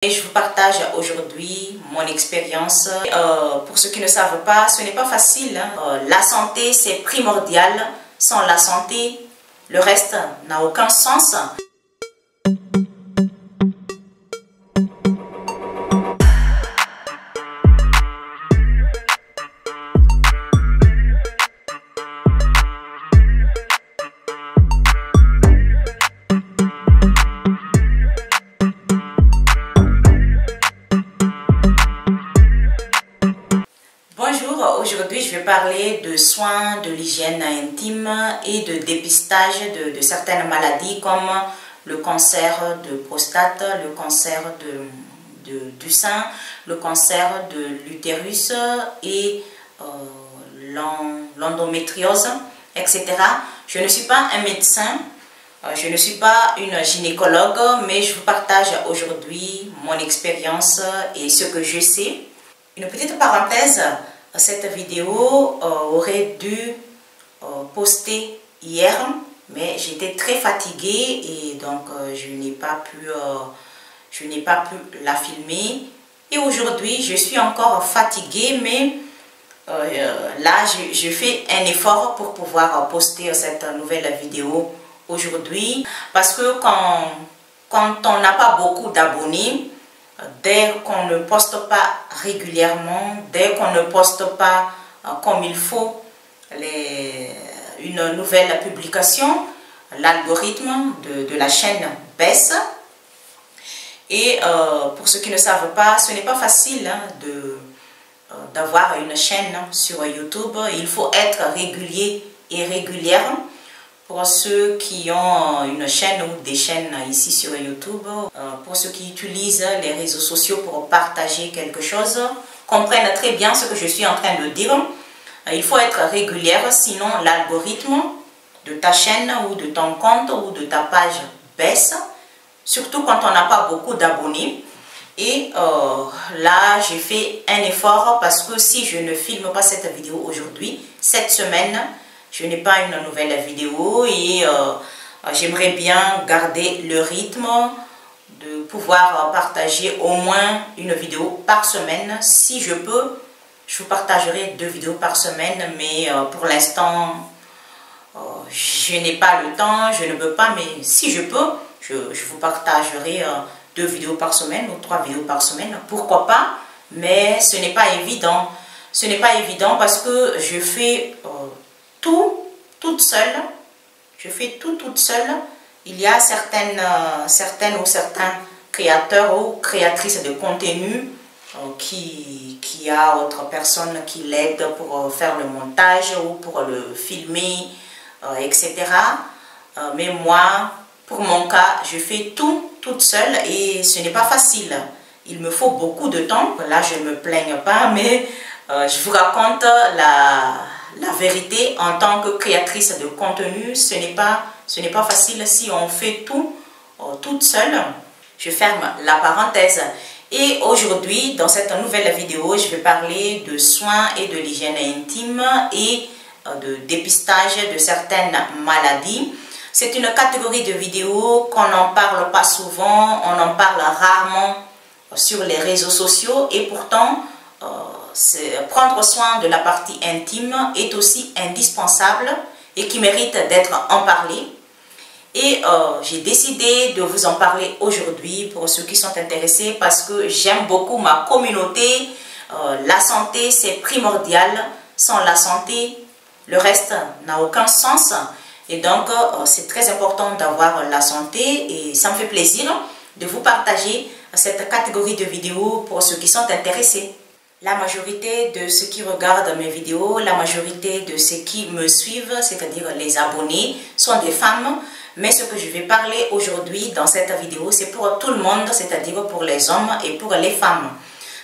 Et je vous partage aujourd'hui mon expérience. Pour ceux qui ne savent pas, ce n'est pas facile, hein. La santé, c'est primordial. Sans la santé, le reste n'a aucun sens. Bonjour, aujourd'hui je vais parler de soins de l'hygiène intime et de dépistage de certaines maladies comme le cancer de prostate, le cancer du sein, le cancer de l'utérus et l'endométriose, etc. Je ne suis pas un médecin, je ne suis pas une gynécologue, mais je vous partage aujourd'hui mon expérience et ce que je sais. Une petite parenthèse, cette vidéo aurait dû poster hier, mais j'étais très fatiguée et donc je n'ai pas pu la filmer. Et aujourd'hui, je suis encore fatiguée, mais là, je fais un effort pour pouvoir poster cette nouvelle vidéo aujourd'hui. Parce que quand on n'a pas beaucoup d'abonnés, dès qu'on ne poste pas régulièrement, dès qu'on ne poste pas comme il faut une nouvelle publication, l'algorithme de la chaîne baisse. Et pour ceux qui ne savent pas, ce n'est pas facile, hein, d'avoir une chaîne sur YouTube. Il faut être régulier et régulière. Pour ceux qui ont une chaîne ou des chaînes ici sur YouTube, pour ceux qui utilisent les réseaux sociaux pour partager quelque chose, comprennent très bien ce que je suis en train de dire. Il faut être régulière, sinon l'algorithme de ta chaîne ou de ton compte ou de ta page baisse, surtout quand on n'a pas beaucoup d'abonnés. Et là, j'ai fait un effort parce que si je ne filme pas cette vidéo aujourd'hui, cette semaine, je n'ai pas une nouvelle vidéo et j'aimerais bien garder le rythme de pouvoir partager au moins une vidéo par semaine. Si je peux, je vous partagerai 2 vidéos par semaine, mais pour l'instant, je n'ai pas le temps, je ne peux pas, mais si je peux, je vous partagerai 2 vidéos par semaine ou 3 vidéos par semaine, pourquoi pas, mais ce n'est pas évident. Ce n'est pas évident parce que je fais tout toute seule. Je fais tout toute seule. Il y a certaines ou certains créateurs ou créatrices de contenu qui a autre personne qui l'aide pour faire le montage ou pour le filmer, etc. Mais moi, pour mon cas, je fais tout toute seule et ce n'est pas facile. Il me faut beaucoup de temps. Là, je ne me plaigne pas, mais je vous raconte la vérité en tant que créatrice de contenu. Ce n'est pas facile si on fait tout toute seule. Je ferme la parenthèse. Et aujourd'hui, dans cette nouvelle vidéo, je vais parler de soins et de l'hygiène intime et de dépistage de certaines maladies. C'est une catégorie de vidéos qu'on n'en parle pas souvent, on en parle rarement sur les réseaux sociaux et pourtant, prendre soin de la partie intime est aussi indispensable et qui mérite d'être en parlé. Et j'ai décidé de vous en parler aujourd'hui pour ceux qui sont intéressés parce que j'aime beaucoup ma communauté. La santé, c'est primordial. Sans la santé, le reste n'a aucun sens. Et donc, c'est très important d'avoir la santé et ça me fait plaisir de vous partager cette catégorie de vidéos pour ceux qui sont intéressés. La majorité de ceux qui regardent mes vidéos, la majorité de ceux qui me suivent, c'est-à-dire les abonnés, sont des femmes. Mais ce que je vais parler aujourd'hui dans cette vidéo, c'est pour tout le monde, c'est-à-dire pour les hommes et pour les femmes.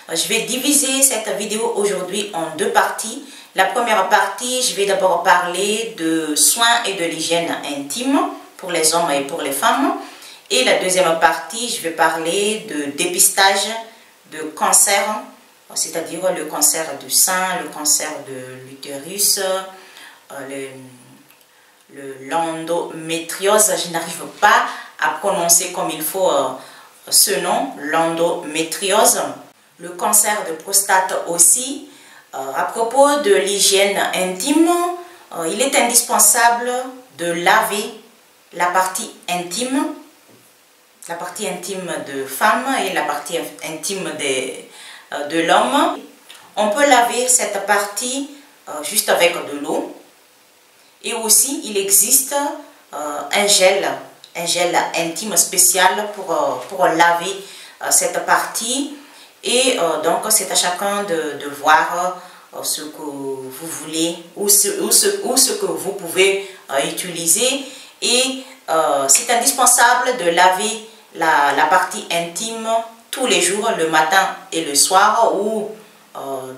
Je vais diviser cette vidéo aujourd'hui en 2 parties. La première partie, je vais d'abord parler de soins et de l'hygiène intime pour les hommes et pour les femmes. Et la deuxième partie, je vais parler de dépistage de cancer, c'est-à-dire le cancer du sein, le cancer de l'utérus, l'endométriose. Je n'arrive pas à prononcer comme il faut ce nom, l'endométriose. Le cancer de prostate aussi. À propos de l'hygiène intime, il est indispensable de laver la partie intime de femme et la partie intime de l'homme. On peut laver cette partie juste avec de l'eau. Et aussi, il existe un gel intime spécial pour laver cette partie. Et donc, c'est à chacun de voir ce que vous voulez ou ce que vous pouvez utiliser. Et c'est indispensable de laver la partie intime tous les jours, le matin et le soir, ou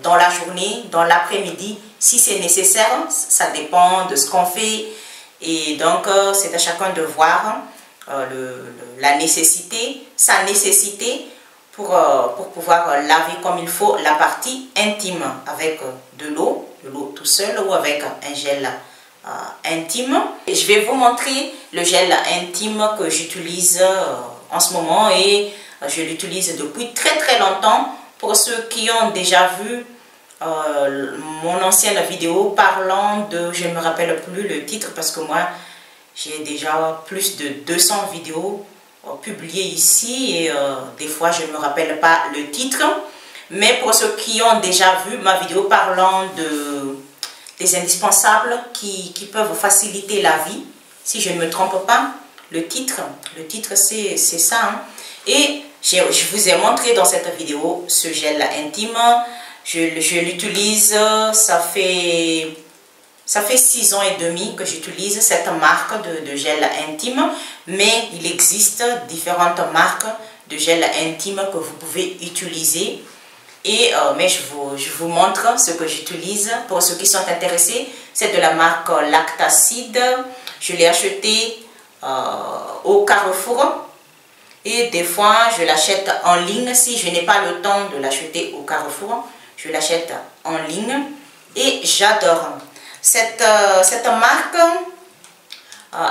dans la journée, dans l'après-midi, si c'est nécessaire. Ça dépend de ce qu'on fait. Et donc, c'est à chacun de voir sa nécessité pour pouvoir laver comme il faut la partie intime avec de l'eau tout seul ou avec un gel intime. Et je vais vous montrer le gel intime que j'utilise en ce moment, et je l'utilise depuis très longtemps. Pour ceux qui ont déjà vu mon ancienne vidéo parlant de, je ne me rappelle plus le titre parce que moi j'ai déjà plus de 200 vidéos publiées ici, et des fois je ne me rappelle pas le titre. Mais pour ceux qui ont déjà vu ma vidéo parlant des indispensables qui peuvent faciliter la vie, si je ne me trompe pas, le titre c'est ça, hein. Et je vous ai montré dans cette vidéo ce gel intime. Je l'utilise, ça fait 6 ans et demi que j'utilise cette marque de gel intime, mais il existe différentes marques de gel intime que vous pouvez utiliser. Et mais je vous montre ce que j'utilise pour ceux qui sont intéressés. C'est de la marque Lactacide. Je l'ai acheté au Carrefour, et des fois je l'achète en ligne. Si je n'ai pas le temps de l'acheter au Carrefour, je l'achète en ligne, et j'adore cette marque.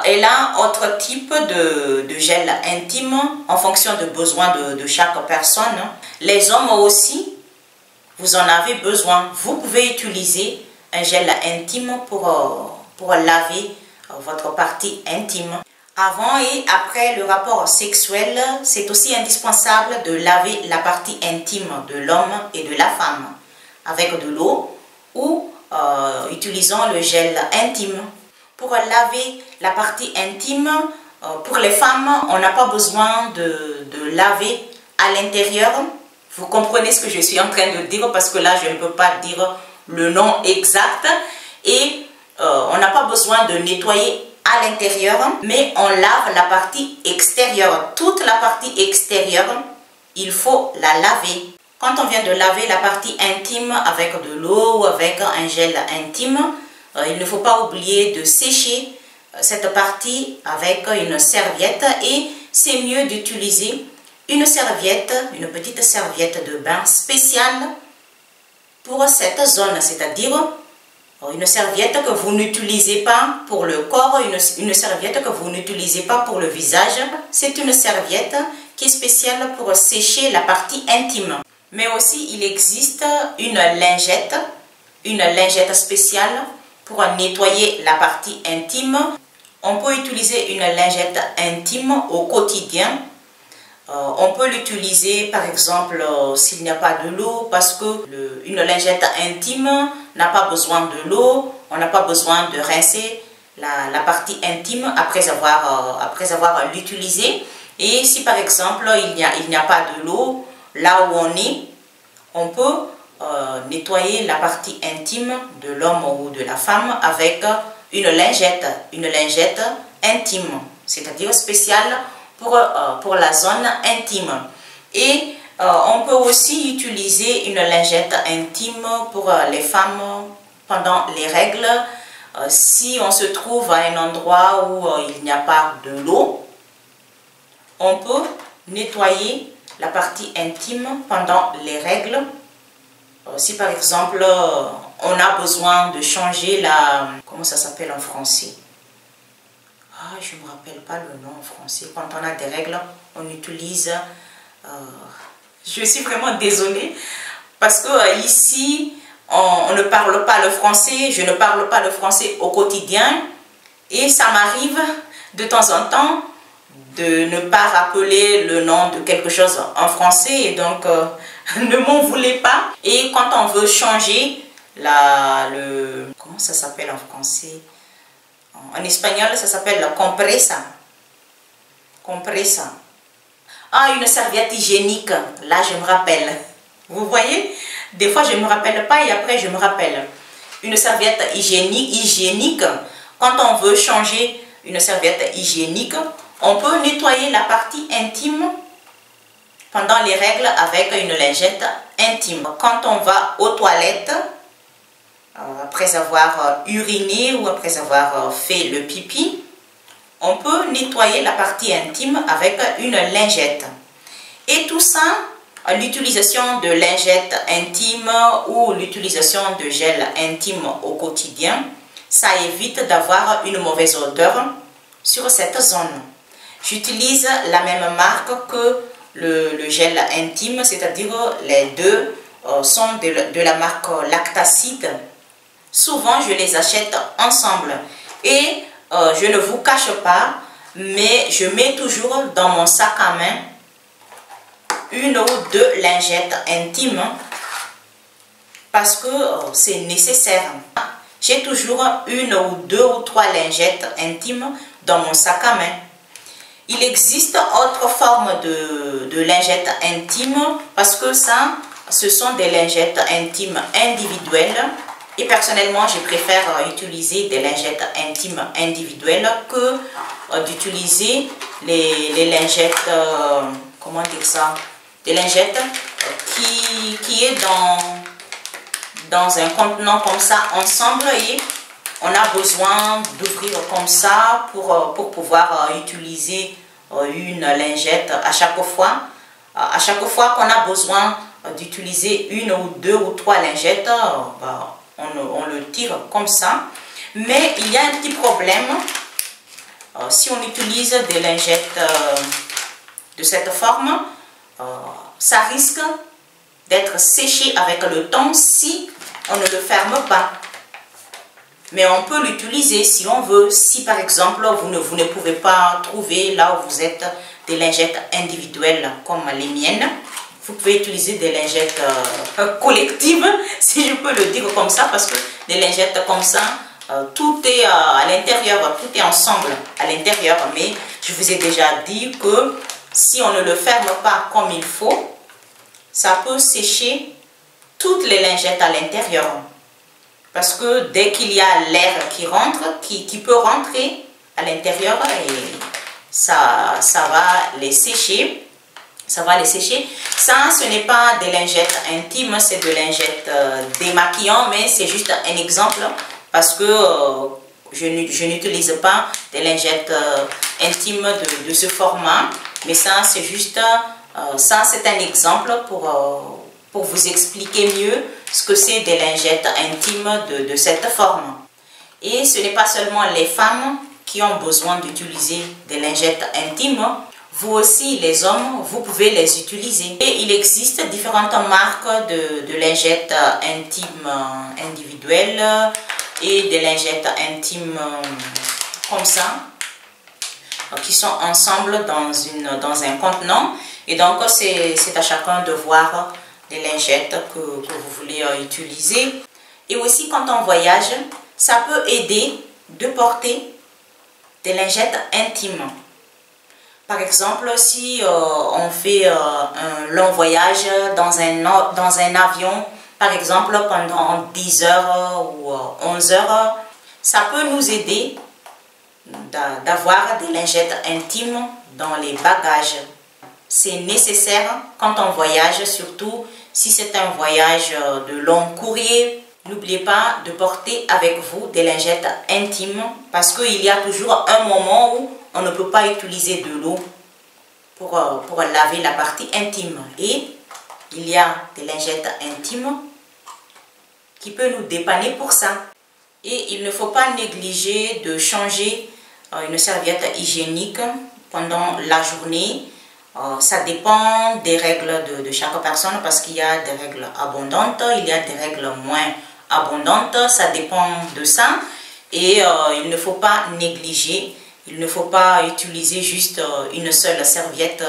Elle a autre type de gel intime en fonction des besoins de chaque personne. Les hommes aussi, vous en avez besoin. Vous pouvez utiliser un gel intime pour laver votre partie intime. Avant et après le rapport sexuel, c'est aussi indispensable de laver la partie intime de l'homme et de la femme avec de l'eau ou utilisant le gel intime. Pour laver la partie intime, pour les femmes, on n'a pas besoin de laver à l'intérieur. Vous comprenez ce que je suis en train de dire, parce que là, je ne peux pas dire le nom exact. Et on n'a pas besoin de nettoyer à l'intérieur, mais on lave la partie extérieure. Toute la partie extérieure, il faut la laver. Quand on vient de laver la partie intime avec de l'eau ou avec un gel intime, il ne faut pas oublier de sécher cette partie avec une serviette, et c'est mieux d'utiliser une serviette, une petite serviette de bain spéciale pour cette zone, c'est-à-dire une serviette que vous n'utilisez pas pour le corps, une serviette que vous n'utilisez pas pour le visage. C'est une serviette qui est spéciale pour sécher la partie intime. Mais aussi, il existe une lingette spéciale pour nettoyer la partie intime. On peut utiliser une lingette intime au quotidien. On peut l'utiliser par exemple s'il n'y a pas de l'eau, parce que une lingette intime n'a pas besoin de l'eau. On n'a pas besoin de rincer la partie intime après avoir l'utilisé. Et si par exemple il n'y a pas de l'eau là où on peut nettoyer la partie intime de l'homme ou de la femme avec une lingette intime, c'est-à-dire spéciale pour la zone intime. Et on peut aussi utiliser une lingette intime pour les femmes pendant les règles. Si on se trouve à un endroit où il n'y a pas de l'eau, on peut nettoyer la partie intime pendant les règles. Si par exemple on a besoin de changer comment ça s'appelle en français? Je ne me rappelle pas le nom en français. Quand on a des règles, on utilise Je suis vraiment désolée parce que ici, on ne parle pas le français, je ne parle pas le français au quotidien et ça m'arrive de temps en temps de ne pas rappeler le nom de quelque chose en français et donc ne m'en voulez pas. Et quand on veut changer comment ça s'appelle en français? En espagnol, ça s'appelle la compresa. Compresa. Ah, une serviette hygiénique. Là, je me rappelle. Vous voyez? Des fois, je ne me rappelle pas et après, je me rappelle. Une serviette hygiénique. Quand on veut changer une serviette hygiénique, on peut nettoyer la partie intime pendant les règles avec une lingette intime. Quand on va aux toilettes, après avoir uriné ou après avoir fait le pipi, on peut nettoyer la partie intime avec une lingette. Et tout ça, l'utilisation de lingettes intimes ou l'utilisation de gel intime au quotidien, ça évite d'avoir une mauvaise odeur sur cette zone. J'utilise la même marque que le gel intime, c'est-à-dire les deux sont de la marque Lactacide. Souvent, je les achète ensemble et je ne vous cache pas, mais je mets toujours dans mon sac à main une ou deux lingettes intimes parce que c'est nécessaire. J'ai toujours une ou deux ou trois lingettes intimes dans mon sac à main. Il existe autre forme de lingettes intimes parce que ça, ce sont des lingettes intimes individuelles. Et personnellement, je préfère utiliser des lingettes intimes individuelles que d'utiliser les lingettes, comment dire ça, des lingettes qui est dans un contenant comme ça ensemble et on a besoin d'ouvrir comme ça pour pouvoir utiliser une lingette à chaque fois. À chaque fois qu'on a besoin d'utiliser une ou deux ou trois lingettes, on le tire comme ça. Mais il y a un petit problème. Si on utilise des lingettes de cette forme, ça risque d'être séché avec le temps si on ne le ferme pas. Mais on peut l'utiliser si on veut. Si par exemple vous ne pouvez pas trouver là où vous êtes des lingettes individuelles comme les miennes, vous pouvez utiliser des lingettes collectives, si je peux le dire comme ça, parce que des lingettes comme ça, tout est à l'intérieur, tout est ensemble à l'intérieur. Mais je vous ai déjà dit que si on ne le ferme pas comme il faut, ça peut sécher toutes les lingettes à l'intérieur. Parce que dès qu'il y a l'air qui rentre, qui peut rentrer à l'intérieur, et ça va les sécher. Ça va les sécher. Ça, ce n'est pas des lingettes intimes, c'est des lingettes démaquillantes, mais c'est juste un exemple parce que je n'utilise pas des lingettes intimes de ce format. Mais ça, c'est juste, ça c'est un exemple pour vous expliquer mieux ce que c'est des lingettes intimes de cette forme. Et ce n'est pas seulement les femmes qui ont besoin d'utiliser des lingettes intimes. Vous aussi, les hommes, vous pouvez les utiliser. Et il existe différentes marques de lingettes intimes individuelles et des lingettes intimes comme ça, qui sont ensemble dans un contenant. Et donc, c'est à chacun de voir les lingettes que vous voulez utiliser. Et aussi, quand on voyage, ça peut aider de porter des lingettes intimes. Par exemple, si on fait un long voyage dans un avion, par exemple pendant 10 heures ou 11 heures, ça peut nous aider d'avoir des lingettes intimes dans les bagages. C'est nécessaire quand on voyage, surtout si c'est un voyage de long courrier. N'oubliez pas de porter avec vous des lingettes intimes parce qu'il y a toujours un moment où on ne peut pas utiliser de l'eau pour laver la partie intime. Et il y a des lingettes intimes qui peuvent nous dépanner pour ça. Et il ne faut pas négliger de changer une serviette hygiénique pendant la journée. Ça dépend des règles de chaque personne parce qu'il y a des règles abondantes, il y a des règles moins abondantes, ça dépend de ça. Et il ne faut pas négliger, il ne faut pas utiliser juste une seule serviette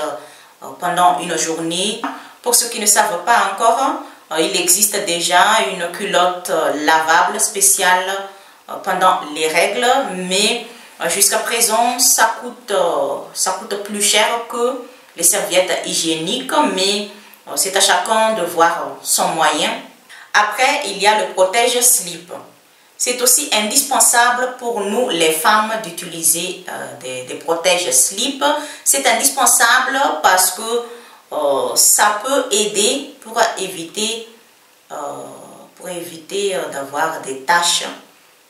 pendant une journée. Pour ceux qui ne savent pas encore, il existe déjà une culotte lavable spéciale pendant les règles, mais jusqu'à présent ça coûte plus cher que les serviettes hygiéniques, mais c'est à chacun de voir son moyen. Après, il y a le protège-slip. C'est aussi indispensable pour nous les femmes d'utiliser des protège-slip. C'est indispensable parce que ça peut aider pour éviter d'avoir des taches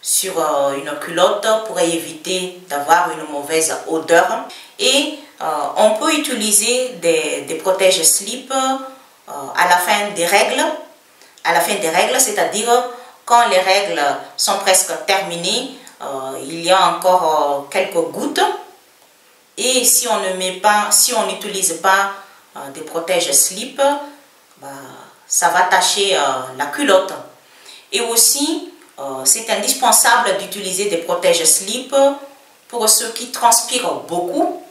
sur une culotte, pour éviter d'avoir une mauvaise odeur. Et on peut utiliser des protège-slip à la fin des règles. À la fin des règles, c'est-à-dire quand les règles sont presque terminées, il y a encore quelques gouttes. Et si on n'utilise pas des protège-slip, ça va tacher la culotte. Et aussi, c'est indispensable d'utiliser des protège-slip pour ceux qui transpirent beaucoup.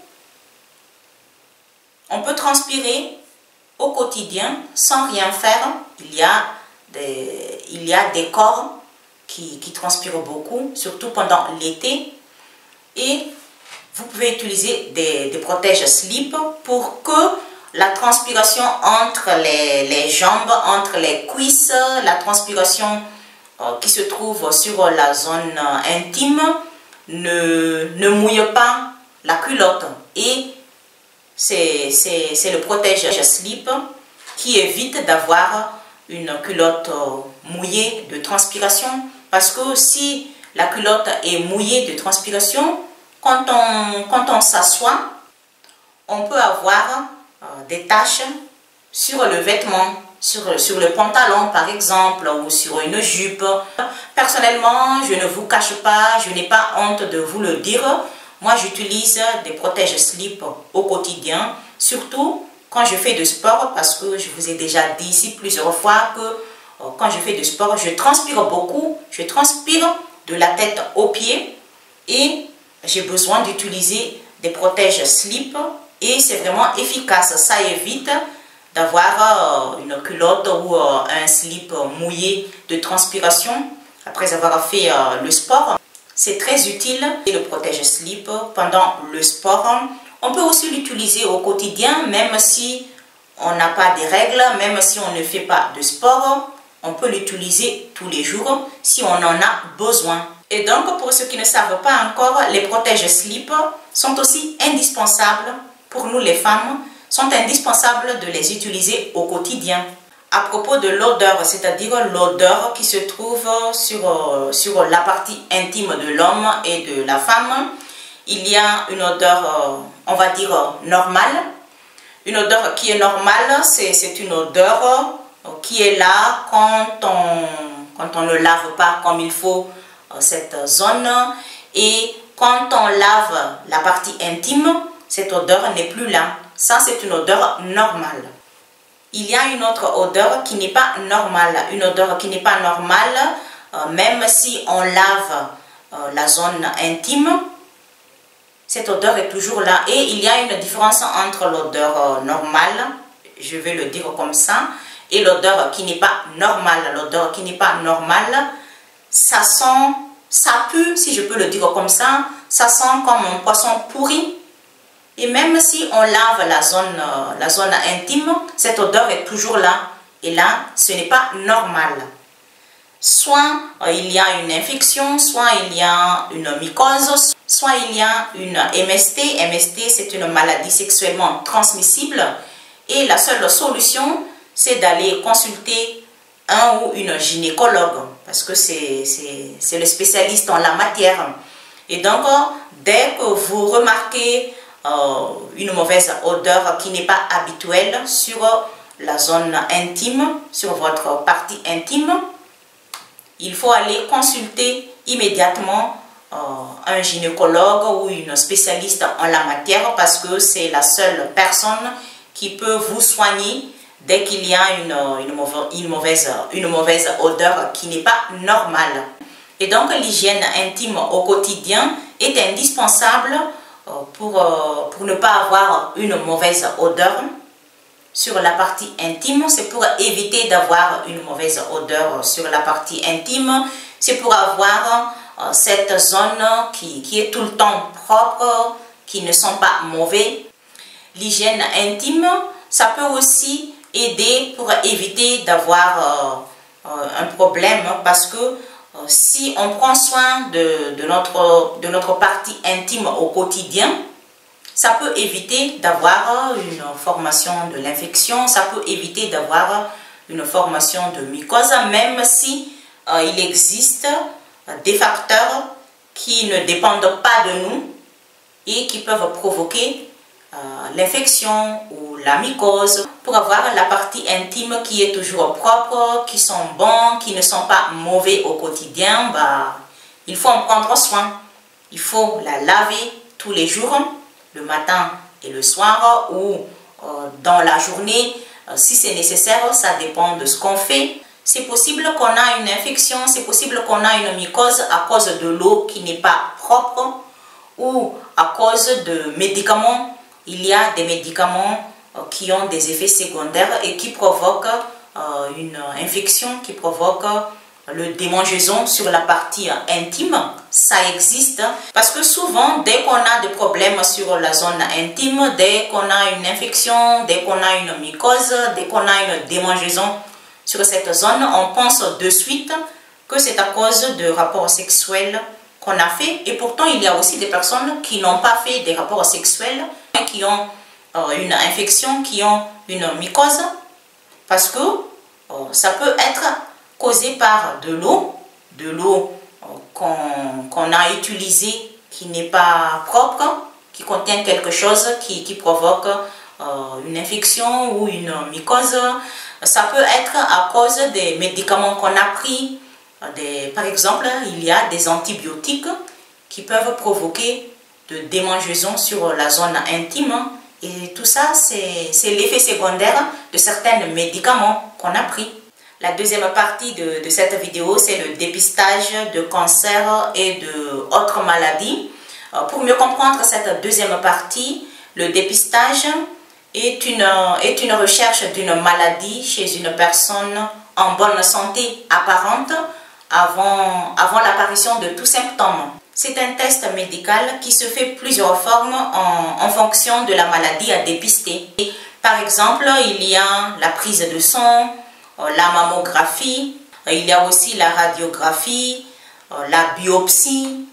On peut transpirer au quotidien sans rien faire. Il y a des corps qui transpirent beaucoup, surtout pendant l'été. Et vous pouvez utiliser des protège-slip pour que la transpiration entre les jambes, entre les cuisses, la transpiration qui se trouve sur la zone intime ne mouille pas la culotte. Et c'est le protège-slip qui évite d'avoir une culotte mouillée de transpiration. Parce que si la culotte est mouillée de transpiration, quand on s'assoit, on peut avoir des taches sur le vêtement, sur le pantalon par exemple, ou sur une jupe. Personnellement, je ne vous cache pas, je n'ai pas honte de vous le dire. Moi, j'utilise des protège-slip au quotidien, surtout quand je fais du sport, parce que je vous ai déjà dit ici plusieurs fois que quand je fais du sport, je transpire beaucoup, je transpire de la tête aux pieds et j'ai besoin d'utiliser des protège-slip et c'est vraiment efficace. Ça évite d'avoir une culotte ou un slip mouillé de transpiration après avoir fait le sport. C'est très utile le protège-slip pendant le sport. On peut aussi l'utiliser au quotidien, même si on n'a pas de règles, même si on ne fait pas de sport. On peut l'utiliser tous les jours si on en a besoin. Et donc, pour ceux qui ne savent pas encore, les protège-slip sont aussi indispensables pour nous les femmes, sont indispensables de les utiliser au quotidien. À propos de l'odeur, c'est-à-dire l'odeur qui se trouve sur la partie intime de l'homme et de la femme, il y a une odeur, on va dire, normale. Une odeur qui est normale, c'est une odeur qui est là quand on ne lave pas comme il faut cette zone. Et quand on lave la partie intime, cette odeur n'est plus là. Ça, c'est une odeur normale. Il y a une autre odeur qui n'est pas normale. Une odeur qui n'est pas normale, même si on lave la zone intime, cette odeur est toujours là. Et il y a une différence entre l'odeur normale, je vais le dire comme ça, et l'odeur qui n'est pas normale. L'odeur qui n'est pas normale, ça sent, ça pue, si je peux le dire comme ça sent comme un poisson pourri. Et même si on lave la zone intime, cette odeur est toujours là. Et là, ce n'est pas normal. Soit il y a une infection, soit il y a une mycose, soit il y a une MST. MST, c'est une maladie sexuellement transmissible. Et la seule solution, c'est d'aller consulter un ou une gynécologue. Parce que c'est le spécialiste en la matière. Et donc, dès que vous remarquez une mauvaise odeur qui n'est pas habituelle sur la zone intime, sur votre partie intime, il faut aller consulter immédiatement un gynécologue ou une spécialiste en la matière, parce que c'est la seule personne qui peut vous soigner dès qu'il y a une mauvaise odeur qui n'est pas normale. Et donc l'hygiène intime au quotidien est indispensable pour ne pas avoir une mauvaise odeur sur la partie intime. C'est pour éviter d'avoir une mauvaise odeur sur la partie intime. C'est pour avoir cette zone qui est tout le temps propre, qui ne sent pas mauvais. L'hygiène intime, ça peut aussi aider pour éviter d'avoir un problème, parce que si on prend soin de notre partie intime au quotidien, ça peut éviter d'avoir une formation de l'infection, ça peut éviter d'avoir une formation de mycose, même si il existe des facteurs qui ne dépendent pas de nous et qui peuvent provoquer l'infection ou la mycose. Pour avoir la partie intime qui est toujours propre, qui sont bons, qui ne sont pas mauvais au quotidien, il faut en prendre soin. Il faut la laver tous les jours, le matin et le soir, ou dans la journée, si c'est nécessaire. Ça dépend de ce qu'on fait. C'est possible qu'on a une infection, c'est possible qu'on a une mycose à cause de l'eau qui n'est pas propre, ou à cause de médicaments. Il y a des médicaments qui ont des effets secondaires et qui provoquent une infection, qui provoquent le démangeaison sur la partie intime. Ça existe parce que souvent, dès qu'on a des problèmes sur la zone intime, dès qu'on a une infection, dès qu'on a une mycose, dès qu'on a une démangeaison sur cette zone, on pense de suite que c'est à cause de rapports sexuels qu'on a fait. Et pourtant, il y a aussi des personnes qui n'ont pas fait des rapports sexuels, qui ont une infection, qui ont une mycose, parce que ça peut être causé par de l'eau qu'on a utilisée, qui n'est pas propre, qui contient quelque chose qui provoque une infection ou une mycose. Ça peut être à cause des médicaments qu'on a pris. Par exemple, il y a des antibiotiques qui peuvent provoquer de démangeaison sur la zone intime. Et tout ça, c'est l'effet secondaire de certains médicaments qu'on a pris. La deuxième partie de cette vidéo, c'est le dépistage de cancer et d'autres maladies. Pour mieux comprendre cette deuxième partie, le dépistage est une recherche d'une maladie chez une personne en bonne santé apparente avant l'apparition de tout symptôme. C'est un test médical qui se fait plusieurs formes en fonction de la maladie à dépister. Par exemple, il y a la prise de sang, la mammographie, il y a aussi la radiographie, la biopsie,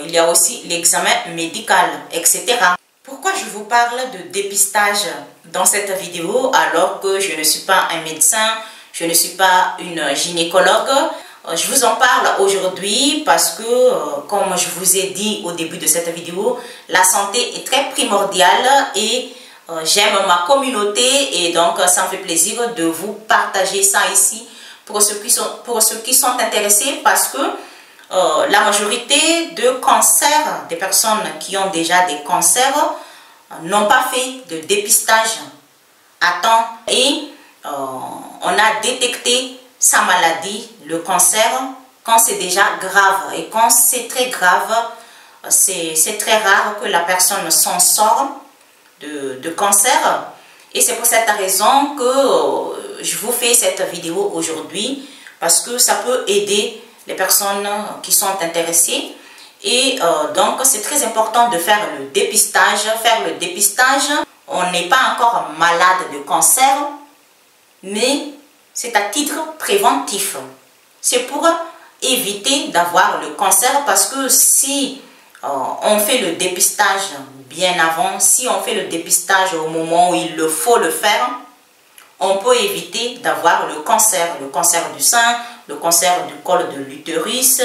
il y a aussi l'examen médical, etc. Pourquoi je vous parle de dépistage dans cette vidéo alors que je ne suis pas un médecin, je ne suis pas une gynécologue? Je vous en parle aujourd'hui parce que, comme je vous ai dit au début de cette vidéo, la santé est très primordiale et j'aime ma communauté, et donc ça me fait plaisir de vous partager ça ici pour ceux qui sont intéressés, parce que la majorité de cancers, des personnes qui ont déjà des cancers, n'ont pas fait de dépistage à temps, et on a détecté sa maladie, le cancer, quand c'est déjà grave. Et quand c'est très grave, c'est très rare que la personne s'en sort de cancer. Et c'est pour cette raison que je vous fais cette vidéo aujourd'hui, parce que ça peut aider les personnes qui sont intéressées. Et donc c'est très important de faire le dépistage. Faire le dépistage, on n'est pas encore malade de cancer, mais c'est à titre préventif. C'est pour éviter d'avoir le cancer, parce que si on fait le dépistage bien avant, si on fait le dépistage au moment où il faut le faire, on peut éviter d'avoir le cancer du sein, le cancer du col de l'utérus,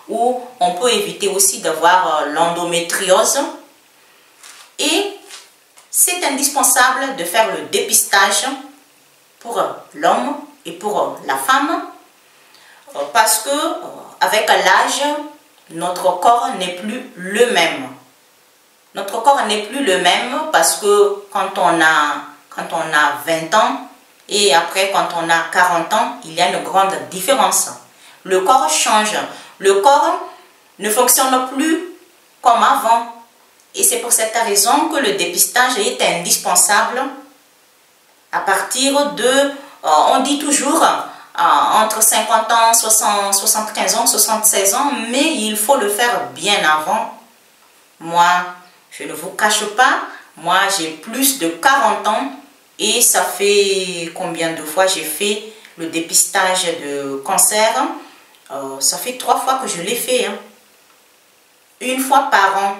ou on peut éviter aussi d'avoir l'endométriose. Et c'est indispensable de faire le dépistage pour l'homme et pour la femme, parce que avec l'âge, notre corps n'est plus le même. Notre corps n'est plus le même parce que quand on a 20 ans et après quand on a 40 ans, il y a une grande différence. Le corps change. Le corps ne fonctionne plus comme avant. Et c'est pour cette raison que le dépistage est indispensable à partir de, on dit toujours, entre 50 ans, 60, 75 ans, 76 ans, mais il faut le faire bien avant. Moi, je ne vous cache pas, moi j'ai plus de 40 ans et ça fait combien de fois j'ai fait le dépistage de cancer? Ça fait 3 fois que je l'ai fait. Une fois par an.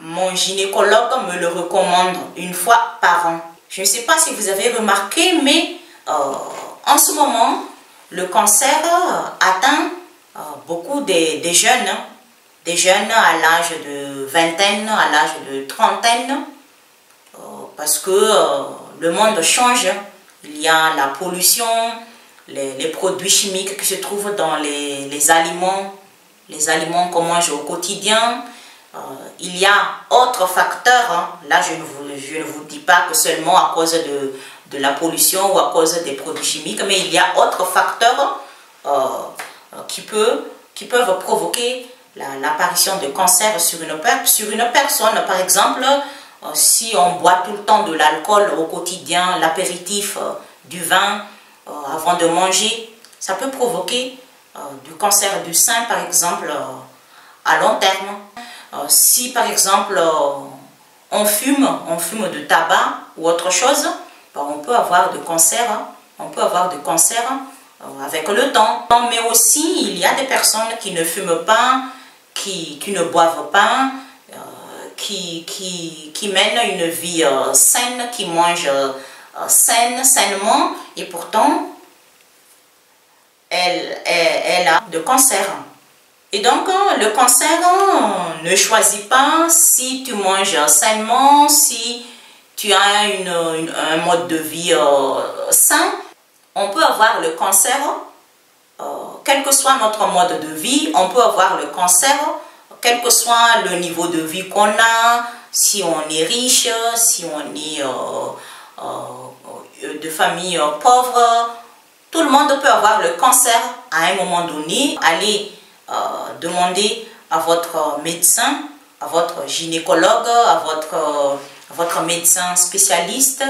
Mon gynécologue me le recommande 1 fois par an. Je ne sais pas si vous avez remarqué, mais en ce moment, le cancer atteint beaucoup des jeunes. Des jeunes à l'âge de vingtaine, à l'âge de trentaine, parce que le monde change. Il y a la pollution, les produits chimiques qui se trouvent dans les aliments qu'on mange au quotidien. Il y a autres facteurs, là je ne vous dis pas que seulement à cause de la pollution ou à cause des produits chimiques, mais il y a autres facteurs qui peuvent provoquer l'apparition de cancer sur une personne. Par exemple, si on boit tout le temps de l'alcool au quotidien, l'apéritif, du vin avant de manger, ça peut provoquer du cancer du sein par exemple à long terme. Si par exemple on fume de tabac ou autre chose, on peut avoir de cancer, avec le temps. Mais aussi il y a des personnes qui ne fument pas, qui ne boivent pas, qui mènent une vie saine, qui mangent sainement et pourtant elle a de cancer. Et donc, le cancer ne choisit pas si tu manges sainement, si tu as un mode de vie sain. On peut avoir le cancer, quel que soit notre mode de vie, on peut avoir le cancer, quel que soit le niveau de vie qu'on a, si on est riche, si on est de famille pauvre. Tout le monde peut avoir le cancer à un moment donné. Allez demander à votre médecin, à votre gynécologue, à votre médecin spécialiste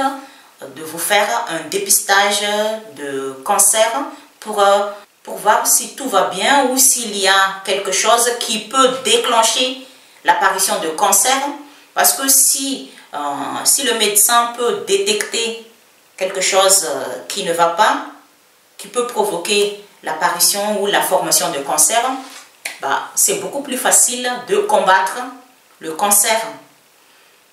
de vous faire un dépistage de cancer pour voir si tout va bien ou s'il y a quelque chose qui peut déclencher l'apparition de cancer. Parce que si le médecin peut détecter quelque chose qui ne va pas, qui peut provoquer l'apparition ou la formation de cancer, c'est beaucoup plus facile de combattre le cancer.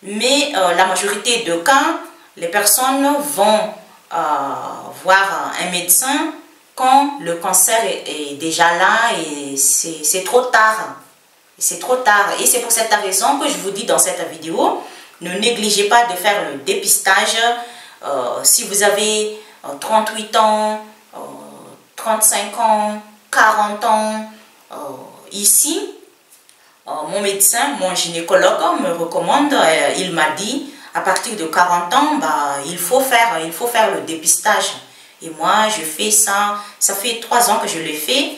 Mais la majorité de cas, les personnes vont voir un médecin quand le cancer est déjà là et c'est trop tard. C'est trop tard. Et c'est pour cette raison que je vous dis dans cette vidéo, ne négligez pas de faire le dépistage. Si vous avez 38 ans, 35 ans, 40 ans, ici, mon médecin, mon gynécologue me recommande, il m'a dit, à partir de 40 ans, il faut faire le dépistage. Et moi, je fais ça, ça fait 3 ans que je l'ai fait.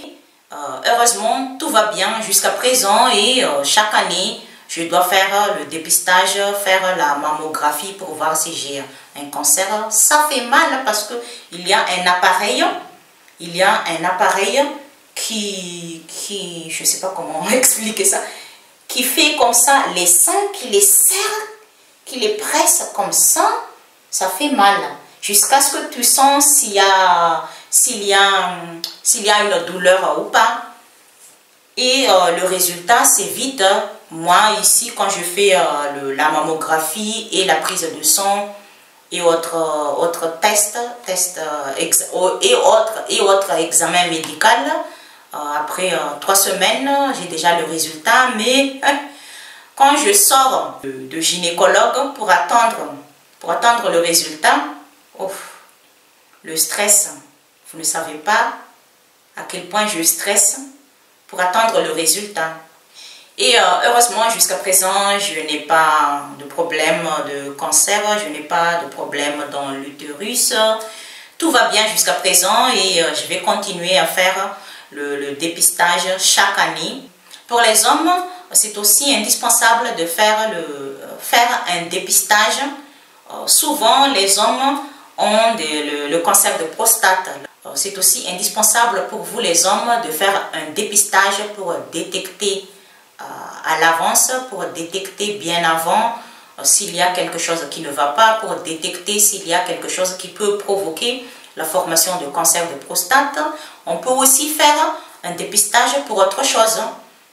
Heureusement, tout va bien jusqu'à présent et chaque année, je dois faire le dépistage, faire la mammographie pour voir si j'ai un cancer. Ça fait mal parce qu'il y a un appareil, qui je ne sais pas comment expliquer ça, qui fait comme ça les seins, qui les serre, qui les presse comme ça fait mal. Jusqu'à ce que tu sens s'il y a une douleur ou pas. Et le résultat, c'est vite. Moi, ici, quand je fais la mammographie et la prise de sang et autres tests et autres examens médicaux, après 3 semaines, j'ai déjà le résultat. Mais quand je sors de gynécologue pour attendre le résultat, le stress, vous ne savez pas à quel point je stresse pour attendre le résultat. Et heureusement, jusqu'à présent, je n'ai pas de problème de cancer, je n'ai pas de problème dans l'utérus. Tout va bien jusqu'à présent et je vais continuer à faire le dépistage chaque année. Pour les hommes, c'est aussi indispensable de faire un dépistage. Souvent, les hommes ont le cancer de prostate. C'est aussi indispensable pour vous les hommes de faire un dépistage pour détecter à l'avance, pour détecter bien avant s'il y a quelque chose qui ne va pas, pour détecter s'il y a quelque chose qui peut provoquer la formation de cancer de prostate. On peut aussi faire un dépistage pour autre chose,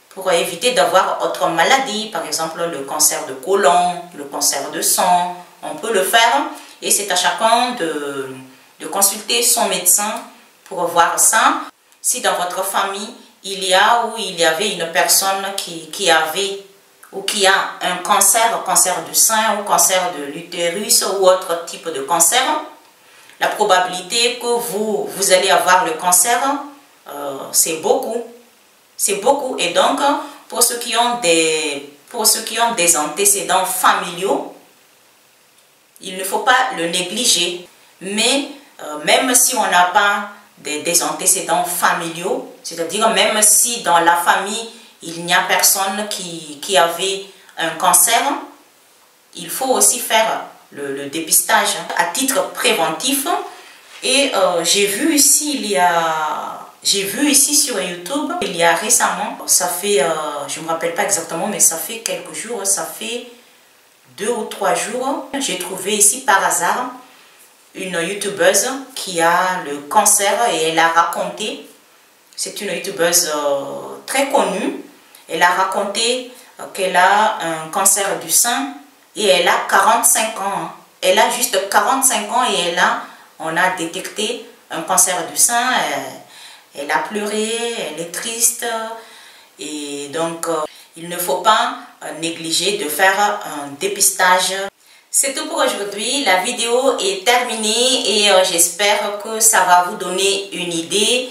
pour éviter d'avoir autre maladie, par exemple le cancer de côlon, le cancer de sang. On peut le faire et c'est à chacun de consulter son médecin pour voir ça. Si dans votre famille, il y a ou il y avait une personne qui avait ou qui a un cancer, cancer du sein ou cancer de l'utérus ou autre type de cancer, la probabilité que vous allez avoir le cancer, c'est beaucoup. C'est beaucoup. Et donc, pour ceux qui ont des antécédents familiaux, il ne faut pas le négliger. Mais même si on n'a pas des antécédents familiaux, c'est-à-dire même si dans la famille, il n'y a personne qui avait un cancer, il faut aussi faire le dépistage à titre préventif. Et j'ai vu ici sur YouTube, il y a récemment, ça fait, je ne me rappelle pas exactement, mais ça fait quelques jours, ça fait 2 ou 3 jours, j'ai trouvé ici par hasard une youtubeuse qui a le cancer et elle a raconté, c'est une youtubeuse très connue, elle a raconté qu'elle a un cancer du sein et elle a 45 ans. Elle a juste 45 ans et on a détecté un cancer du sein. Elle a pleuré, elle est triste et donc il ne faut pas négliger de faire un dépistage. C'est tout pour aujourd'hui, la vidéo est terminée et j'espère que ça va vous donner une idée.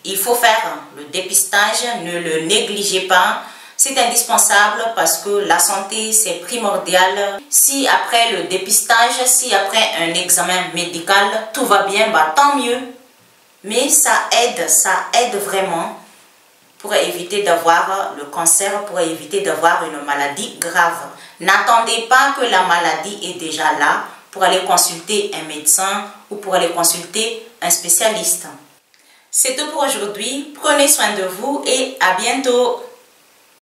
Il faut faire le dépistage, ne le négligez pas. C'est indispensable parce que la santé c'est primordial. Si après le dépistage, si après un examen médical, tout va bien, bah, tant mieux. Mais ça aide vraiment pour éviter d'avoir le cancer, pour éviter d'avoir une maladie grave. N'attendez pas que la maladie est déjà là pour aller consulter un médecin ou pour aller consulter un spécialiste. C'est tout pour aujourd'hui. Prenez soin de vous et à bientôt.